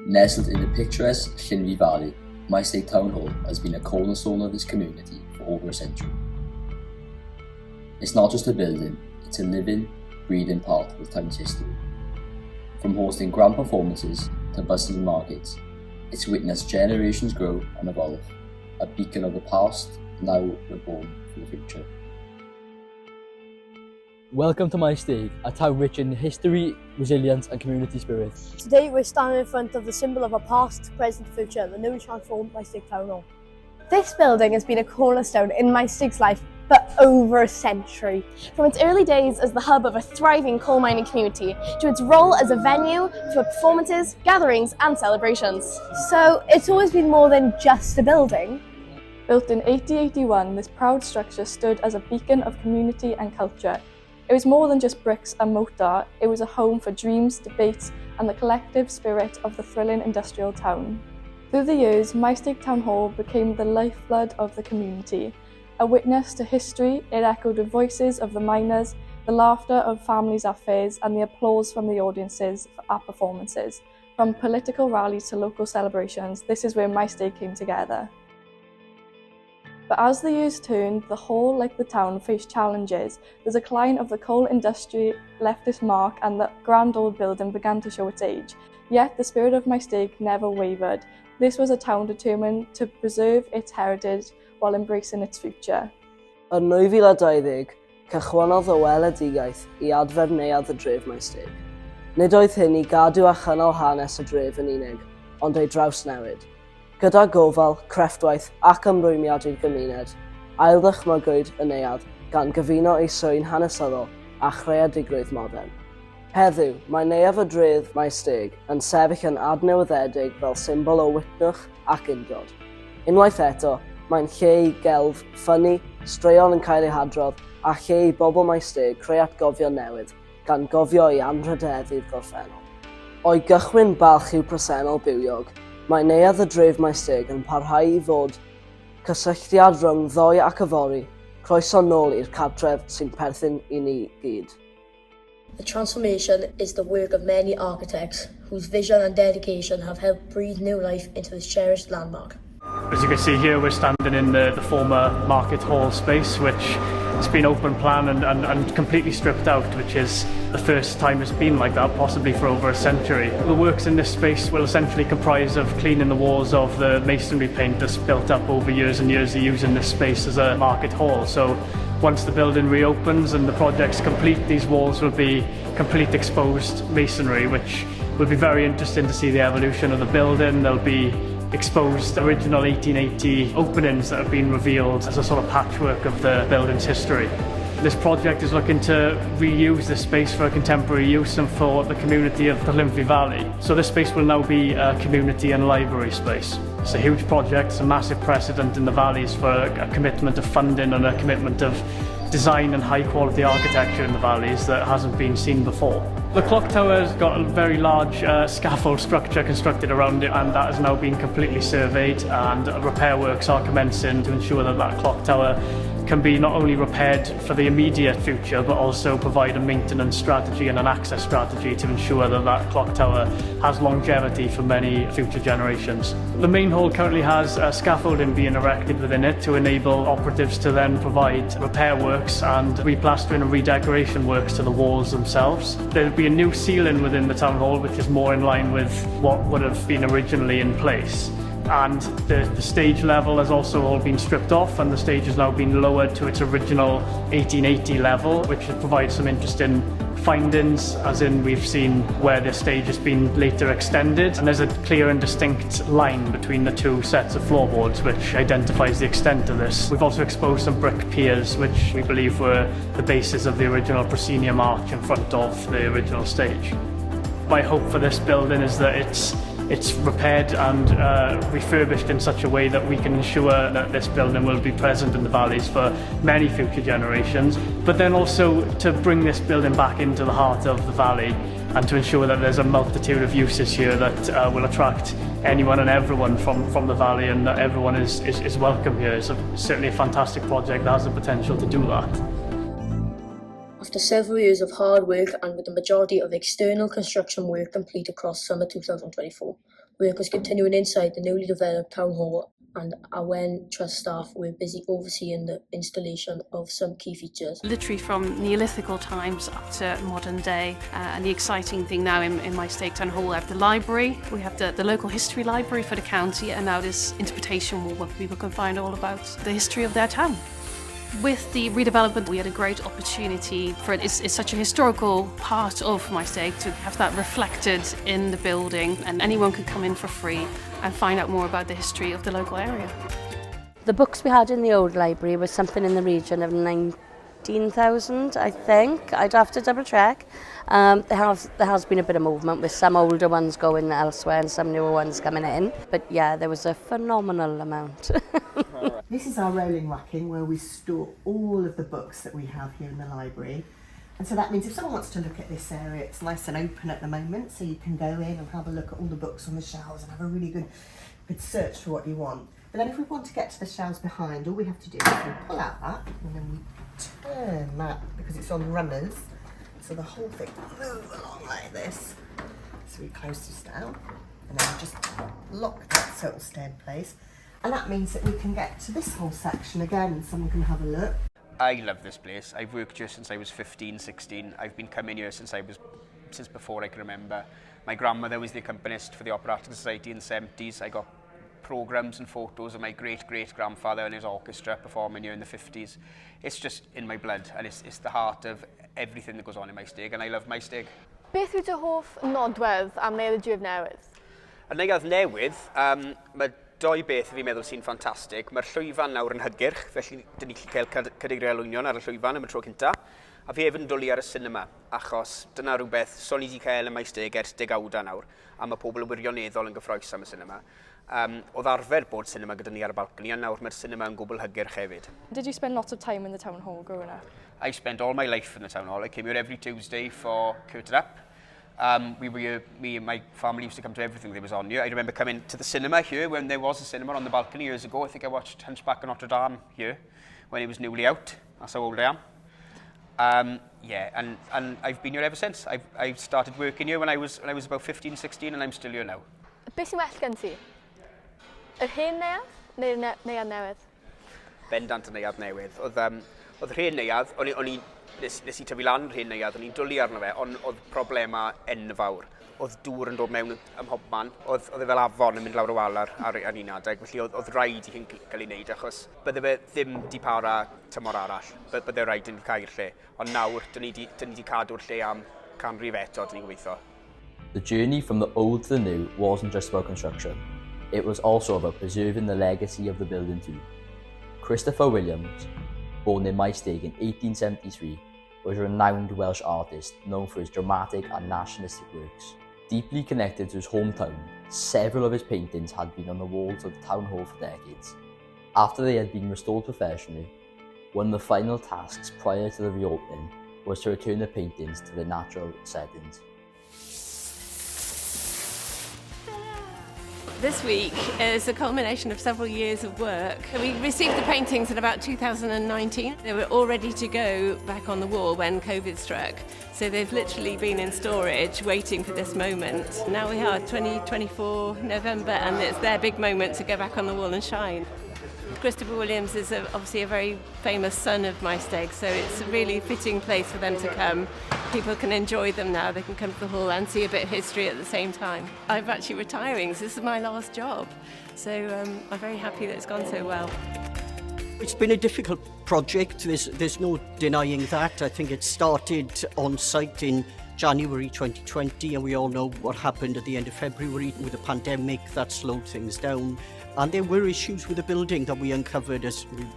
Nestled in the picturesque Llangynwyd Valley, Maesteg Town Hall has been a cornerstone of this community for over a century. It's not just a building, it's a living, breathing part of the town's history. From hosting grand performances to bustling markets, it's witnessed generations grow and evolve, a beacon of the past, now reborn for the future. Welcome to Maesteg, a town rich in history, resilience and community spirit. Today we're standing in front of the symbol of our past, present, future, the new and transformed Maesteg Town Hall. This building has been a cornerstone in Maesteg's life for over a century. From its early days as the hub of a thriving coal mining community to its role as a venue for performances, gatherings and celebrations. So it's always been more than just a building. Built in 1881, this proud structure stood as a beacon of community and culture. It was more than just bricks and mortar, it was a home for dreams, debates and the collective spirit of the thrilling industrial town. Through the years, Maesteg Town Hall became the lifeblood of the community. A witness to history, it echoed the voices of the miners, the laughter of families at fairs and the applause from the audiences at performances. From political rallies to local celebrations, this is where Maesteg came together. But as the years turned, the hall, like the town, faced challenges. The decline of the coal industry left its mark and the grand old building began to show its age. Yet the spirit of Maesteg never wavered. This was a town determined to preserve its heritage while embracing its future. Yn 2020, cychwynnodd y weledigaeth I adfer neuadd y dref Maesteg. Nid oedd hyn I gadw a chynnal hanes y dref yn unig, ond ei drawsnewid. Gyda gofal, crefftwaith ac ymrwymiad i'r gymuned, ailddychmygwyd y neuadd gan gyfuno ei swyn hanesyddol a chreadigrwydd modern. Heddiw, mae neuadd y dref Maesteg yn sefyll yn adnewyddedig fel symbol o witnwch ac undod. Unwaith eto, mae'n lle I gelf, ffynnu, straeon yn cael eu hadrodd a lle I bobl Maesteg creu atgofion newydd gan gofio I anrhydeddu'r gorffennol. O'i gychwyn balch i'w presennol bywiog, mae neuadd y dref Maesteg yn parhau I fod cysylltiad rhwng ddoe ac yfori, croeso nôl i'r cartref sy'n perthyn I ni gyd. The transformation is the work of many architects whose vision and dedication have helped breathe new life into this cherished landmark. As you can see here, we're standing in the former market hall space, which has been open plan and completely stripped out, which is the first time it's been like that, possibly for over a century. The works in this space will essentially comprise of cleaning the walls of the masonry paint that's built up over years and years of using this space as a market hall. So once the building reopens and the project's complete, these walls will be complete exposed masonry, which will be very interesting to see the evolution of the building. There'll be exposed original 1880 openings that have been revealed as a sort of patchwork of the building's history. This project is looking to reuse this space for a contemporary use and for the community of the Llangynwyd Valley. So this space will now be a community and library space. It's a huge project, it's a massive precedent in the valleys for a commitment of funding and a commitment of design and high quality architecture in the valleys that hasn't been seen before. The clock tower has got a very large scaffold structure constructed around it, and that has now been completely surveyed, and repair works are commencing to ensure that that clock tower can be not only repaired for the immediate future but also provide a maintenance strategy and an access strategy to ensure that that clock tower has longevity for many future generations. The main hall currently has scaffolding being erected within it to enable operatives to then provide repair works and replastering and redecoration works to the walls themselves. There'll be a new ceiling within the town hall which is more in line with what would have been originally in place. And the stage level has also all been stripped off, and the stage has now been lowered to its original 1880 level, which provides some interesting findings, as in we've seen where the stage has been later extended, and there's a clear and distinct line between the two sets of floorboards which identifies the extent of this. We've also exposed some brick piers which we believe were the basis of the original proscenium arch in front of the original stage. My hope for this building is that it's repaired and refurbished in such a way that we can ensure that this building will be present in the valleys for many future generations, but then also to bring this building back into the heart of the valley and to ensure that there's a multitude of uses here that will attract anyone and everyone from the valley, and that everyone is welcome here. It's certainly a fantastic project that has the potential to do that. After several years of hard work and with the majority of external construction work complete across summer 2024, Work was continuing inside the newly developed Town Hall, and Awen Trust staff were busy overseeing the installation of some key features. Literally from Neolithical times up to modern day. And the exciting thing now in Maesteg Town Hall, we have the library, we have the local history library for the county, and now this interpretation wall where people can find all about the history of their town. With the redevelopment, we had a great opportunity for it. It's such a historical part of Maesteg to have that reflected in the building, and anyone could come in for free and find out more about the history of the local area. The books we had in the old library was something in the region of 19,000, I think. I'd have to double check. There has been a bit of movement with some older ones going elsewhere and some newer ones coming in. But yeah, there was a phenomenal amount. This is our rolling racking where we store all of the books that we have here in the library. And so that means if someone wants to look at this area, it's nice and open at the moment, so you can go in and have a look at all the books on the shelves and have a really good search for what you want. But then if we want to get to the shelves behind, all we have to do is we pull out that and then we turn that because it's on runners. So the whole thing moves along like this. So we close this down and then we just lock that so it'll stay in place. And that means that we can get to this whole section again and someone can have a look. I love this place. I've worked here since I was 15, 16. I've been coming here since before I can remember. My grandmother was the accompanist for the Operatic Society in the 70s. I got programmes and photos of my great-great-grandfather and his orchestra performing here in the 50s. It's just in my blood, and it's the heart of everything that goes on in Maesteg, and I love Maesteg. Beth yw dy hoff nodwedd am Neuadd y Dref Newydd? Y Neuadd Newydd, mae doi beth fi'n meddwl sy'n ffantastig. Mae'r llwyfan nawr yn hygyrch, felly dyn ni'n gallu cael cadeiriau lwynion ar y llwyfan am y tro cynta. A fi hefyd yn dwlu ar y cinema, achos dyna rhywbeth son i wedi cael y Maesteg ers degawda nawr, a mae pobl yn wirioneddol yn gyffroes am y cinema. Oedd arfer bod cinema gyda ni ar y balcony, a nawr mae'r cinema yn gwbl hygyrch hefyd. Did you spend lots of time in the town hall growing up? I spent all my life in the town hall. I came here every Tuesday for Curtain Up. Me and my family used to come to everything that was on here. I remember coming to the cinema here when there was a cinema on the balcony years ago. I think I watched Hunchback of Notre Dame here when it was newly out. That's how old I am. Yeah, and I've been here ever since. I started working here when I was about 15, 16, and I'm still here now. Beth sy'n well gen ti? Yr hen neuadd neu'r neuadd newydd? Bendant y neuadd newydd. Oedd yr hen neuadd, nes i tyfu lan yr hen neuadd, o'n i'n dwlu arno fe, ond oedd problema enfawr. Oedd dŵr yn dod mewn ym mhobman, oedd e fel afon yn mynd lawr y wal ar un adeg, felly oedd rhaid i hyn cael ei wneud, achos bydde fe ddim di para tymor arall, bydde rhaid yn cael lle. Ond nawr, dyn ni di cadw'r lle am canrif eto, dyn ni'n gobeithio. The journey from the old to the new wasn't just about construction. It was also about preserving the legacy of the building too. Christopher Williams, born in Maesteg in 1873, was a renowned Welsh artist known for his dramatic and nationalistic works. Deeply connected to his hometown, several of his paintings had been on the walls of the town hall for decades. After they had been restored professionally, one of the final tasks prior to the reopening was to return the paintings to their natural settings. This week is a culmination of several years of work. We received the paintings in about 2019. They were all ready to go back on the wall when COVID struck. So they've literally been in storage waiting for this moment. Now we are 2024 November and it's their big moment to go back on the wall and shine. Christopher Williams is obviously a very famous son of Maesteg, so it's a really fitting place for them to come. People can enjoy them now, they can come to the hall and see a bit of history at the same time. I'm actually retiring, so this is my last job, so I'm very happy that it's gone so well. It's been a difficult project, there's no denying that. I think it started on site in January 2020, and we all know what happened at the end of February with the pandemic. That slowed things down. And there were issues with the building that we uncovered as we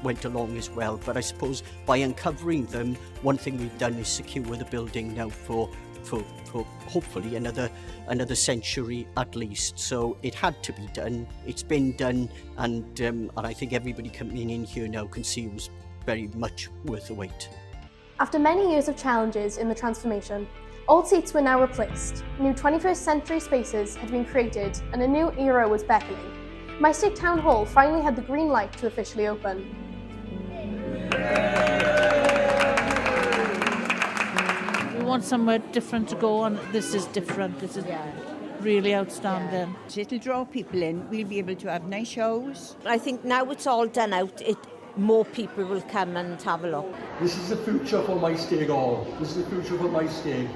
went along as well. But I suppose by uncovering them, one thing we've done is secure the building now for hopefully another century at least. So it had to be done. It's been done, and I think everybody coming in here now can see it was very much worth the wait. After many years of challenges in the transformation, old seats were now replaced, new 21st century spaces had been created, and a new era was beckoning. Maesteg Town Hall finally had the green light to officially open. We want somewhere different to go, and this is different. really outstanding. It'll draw people in. We'll be able to have nice shows. I think now it's all done out, more people will come and have a look. This is the future for Maesteg Hall. This is the future for Maesteg.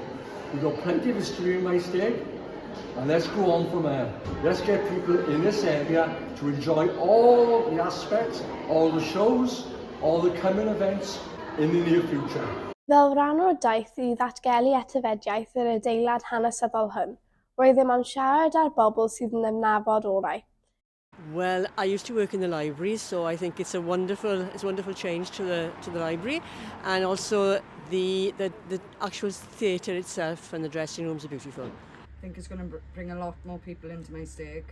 We've got plenty of history in Maesteg, and let's go on from there. Let's get people in this area to enjoy all the aspects, all the shows, all the coming events in the near future. Fel rhan o'r daith i ddatgelu etifediaeth yr adeilad hanesyddol hwn, roedd ddim am siarad â'r bobl sydd yn ymnabod orau. Well, I used to work in the library, so I think it's a wonderful change to the library, and also the actual theatre itself and the dressing rooms are beautiful. I think it's going to bring a lot more people into Maesteg.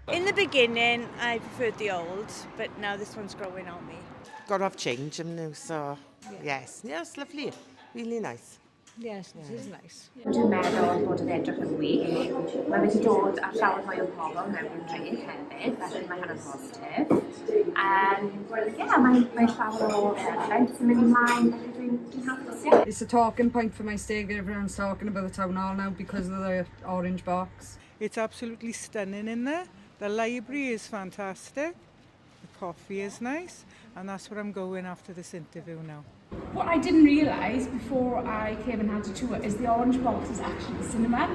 In the beginning, I preferred the old, but now this one's growing on me. Got to have change now, so yes, it's lovely, really nice. Yes, it is nice. Dwi'n meddwl bod yn edrych yn wych. Mae wedi dod ar llawer mwy o bobl mewn i'r dref hefyd, felly mae hynny'n positif. Mae llawer o events yn mynd ymlaen, felly dwi'n hapus. It's a talking point for Maesteg. Everyone's talking about the town hall now because of the orange box. It's absolutely stunning in there. The library is fantastic. The coffee is nice, and that's where I'm going after this interview now. What I didn't realise before I came and had a tour is the orange box is actually the cinema.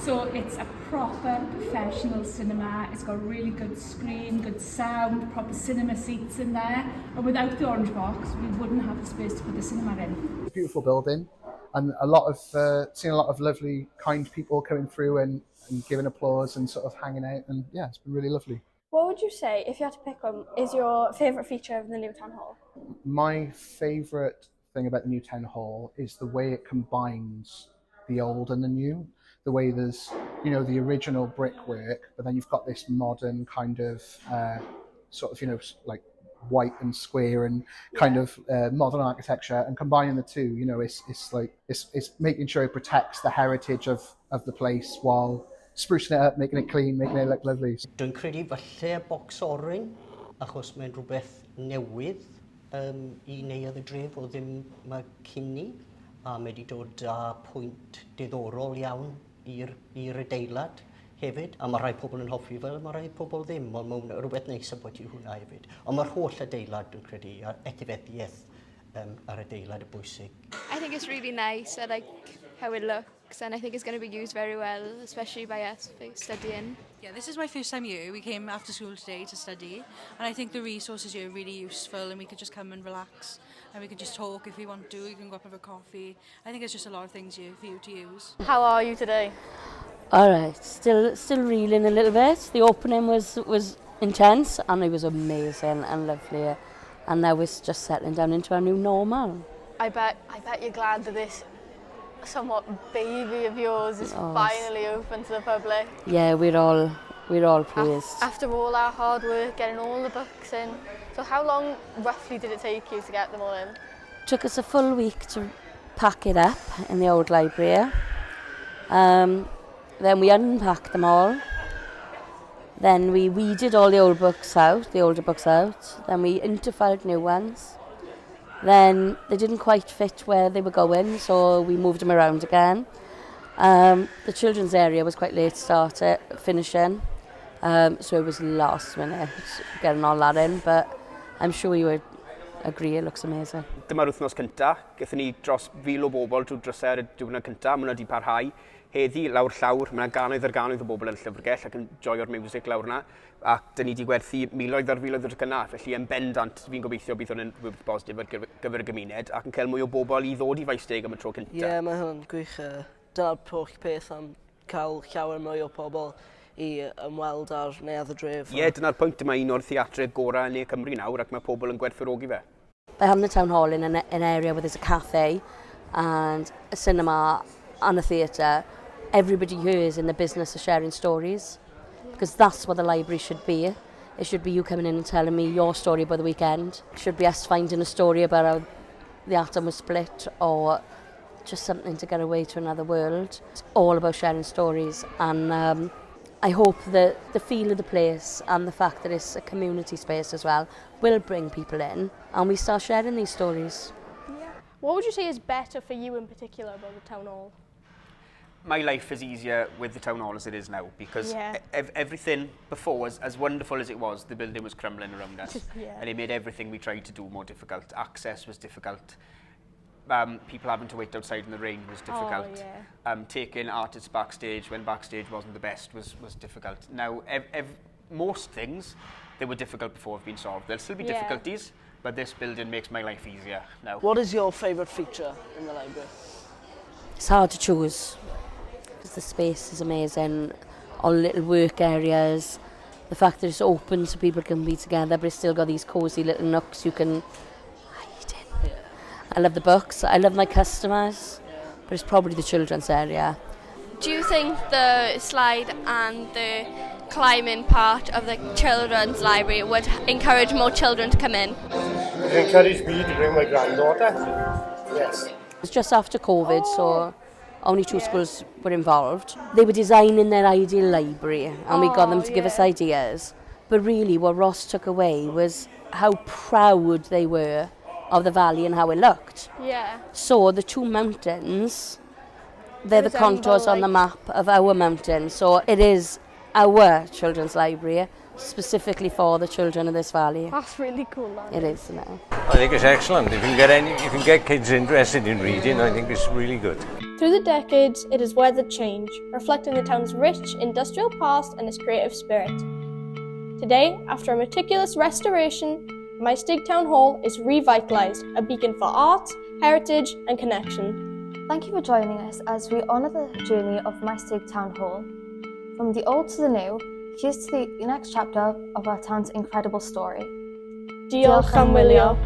So it's a proper professional cinema. It's got a really good screen, good sound, proper cinema seats in there. And without the orange box, we wouldn't have the space to put the cinema in. Beautiful building, and seeing a lot of lovely, kind people coming through and giving applause and sort of hanging out. And yeah, it's been really lovely. What would you say, if you had to pick one, is your favourite feature of the new town hall? My favourite thing about the new town hall is the way it combines the old and the new. The way there's, the original brickwork, but then you've got this modern kind of like white and square and kind of modern architecture, and combining the two, it's making sure it protects the heritage of the place while sprucing it up, making it clean, making it look lovely. Dwi'n credu falle bocs oren, achos mae'n rhywbeth newydd I neuadd y dref o ddim mae cynni, a mae wedi dod â pwynt diddorol iawn i'r adeilad hefyd, a mae rhai pobl yn hoffi fel, mae rhai pobl ddim, ond mae rhywbeth neis am bod I hwnna hefyd. Ond mae'r holl adeilad dwi'n credu, a etifeddiaeth ar adeilad y bwysig. I think it's really nice. I like how it looks, and I think it's going to be used very well, especially by us for studying. Yeah, this is my first time here. We came after school today to study, and I think the resources here are really useful, and we could just come and relax, and we could just talk if we want to. We can go up and have a coffee. I think there's just a lot of things here for you to use. How are you today? All right, still reeling a little bit. The opening was intense, and it was amazing and lovely, and now we're just settling down into our new normal. I bet you're glad that this somewhat baby of yours is finally open to the public. Yeah, we're all pleased. After all our hard work getting all the books in. So how long roughly did it take you to get them all in? Took us a full week to pack it up in the old library. Then we unpacked them all. Then we weeded all the older books out. Then we interfiled new ones. Then they didn't quite fit where they were going, so we moved them around again. The children's area was quite late finishing, so it was last minute getting all that in, but I'm sure you would agree it looks amazing. Dyma'r wythnos cynta, gaethon ni dros 1,000 o bobl drwy drysau'r diwrnod cynta, mae hwnna wedi parhau. Heddi, lawr llawr, mae yna gannoedd o bobl yn llyfrgell ac yn joio'r music lawr yna, ac dyn ni wedi gwerthu miloedd ar filoedd o'r gynna, felly yn bendant fi'n gobeithio bydd hwn yn rhywbeth positif ar gyfer y gymuned ac yn cael mwy o bobl I ddod I Maesteg am y tro cynta. Ie, mae hwnna'n gwych. Dyna'r proch peth am cael llawer mwy o bobl I ymweld ar neuadd y dref. Ie, dyna'r pwynt yma un o'r theatre gorau yn Cymru nawr ac mae pobl yn gwerthfawrogi fe. By having the town hall in an area where there's a cafe and a cinema and a theatre, everybody here is in the business of sharing stories, because that's what the library should be. It should be you coming in and telling me your story about the weekend. It should be us finding a story about how the atom was split or just something to get away to another world. It's all about sharing stories, and I hope that the feel of the place and the fact that it's a community space as well will bring people in and we start sharing these stories. Yeah. What would you say is better for you in particular about the town hall? my life is easier with the town hall as it is now, because everything before was as wonderful as it was. The building was crumbling around us, and it made everything we tried to do more difficult. Access was difficult. People having to wait outside in the rain was difficult. Taking artists backstage when backstage wasn't the best was difficult. Now, most things that were difficult before have been solved. There'll still be difficulties, but this building makes my life easier now. What is your favourite feature in the library? It's hard to choose because the space is amazing, all little work areas, the fact that it's open so people can be together, but it's still got these cosy little nooks you can hide in. I love the books, I love my customers, but it's probably the children's area. Do you think the slide and the climbing part of the children's library would encourage more children to come in? It encouraged me to bring my granddaughter. Yes. It was just after COVID, so only 2 schools were involved. They were designing their ideal library, and we got them to give us ideas. But really what Ross took away was how proud they were of the valley and how it looked. Yeah. So the 2 mountains, they're the contours on the map of our mountain. So it is our children's library, specifically for the children of this valley. That's really cool. It is, isn't it? I think it's excellent. If you can get kids interested in reading, I think it's really good. Through the decades, it has weathered change, reflecting the town's rich industrial past and its creative spirit. Today, after a meticulous restoration, Maesteg Town Hall is revitalised, a beacon for art, heritage and connection. Thank you for joining us as we honour the journey of Maesteg Town Hall. From the old to the new, here's to the next chapter of our town's incredible story. Diolch am wylio.